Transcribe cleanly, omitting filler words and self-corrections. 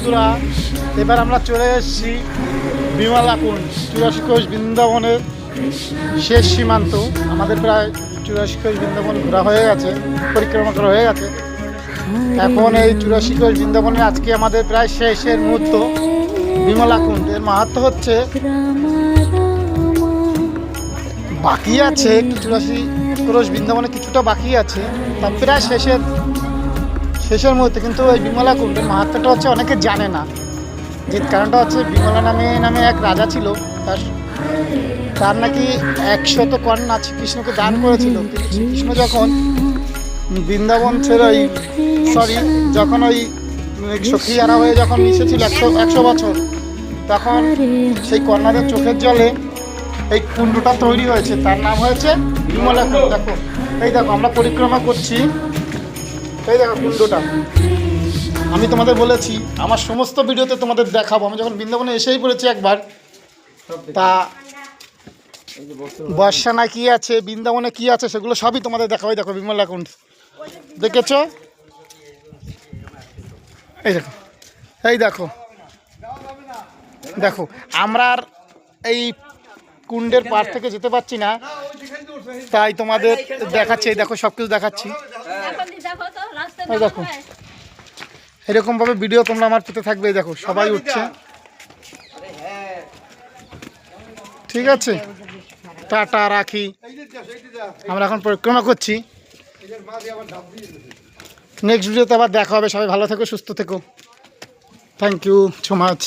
বন্ধুরা, এবার আমরা চলে এসেছি বিমলা কুণ্ড। 84 কোষ বৃন্দাবনের শেষ সীমান্ত। আমাদের প্রায় 84 কোষ বৃন্দাবন ঘোরা হয়ে গেছে, পরিক্রমা করা হয়ে গেছে। এখন এই 84 কোষ বৃন্দাবনে আজকে আমাদের প্রায় শেষের মুহূর্ত। বিমলা কুণ্ড এর মাহাত্ম্য হচ্ছে, বাকি আছে 84 কোষ বৃন্দাবনে কিছুটা বাকি আছে, তা প্রায় শেষের মুহূর্তে। কিন্তু এই বিমলা কুণ্ডের মাহাত্ম্যটা হচ্ছে অনেকে জানে না। যে কারণটা হচ্ছে, বিমলা নামে এক রাজা ছিল, তার নাকি 100 কন্যা শ্রীকৃষ্ণকে দান করেছিল। কিন্তু শ্রীকৃষ্ণ যখন বৃন্দাবন ছেড়ে যখন ওই সখীয়ারা হয়ে যখন মিশেছিল 100 বছর, তখন সেই কন্যাদের চোখের জলে এই কুণ্ডটা তৈরি হয়েছে। তার নাম হয়েছে বিমলা কুণ্ড। দেখো আমরা পরিক্রমা করছি, এই দেখো কুণ্ডটা। আমি তোমাদের বলেছি আমার সমস্ত ভিডিওতে তোমাদের দেখাবো। আমি যখন বৃন্দাবনে এসেই পড়েছি একবার, তা বর্ষা না কি আছে, বৃন্দাবনে কি আছে, সেগুলো সবই তোমাদের দেখাবো। দেখো বিমলা কুণ্ড দেখেছ, এই দেখো দেখো। আমরা আর এই কুণ্ডের পাড় থেকে যেতে পারছি না, তাই তোমাদের দেখাচ্ছি। এই দেখো সব কিছু দেখাচ্ছি। এই দেখো, এরকমভাবে ভিডিও তোমরা আমার পেতে থাকবে। দেখো সবাই উঠছে, ঠিক আছে। টাটা, রাখি। আমরা এখন পরিক্রমা করছি। নেক্সট ভিডিওতে আবার দেখা হবে। সবাই ভালো থেকো, সুস্থ থেকো। Thank you so much.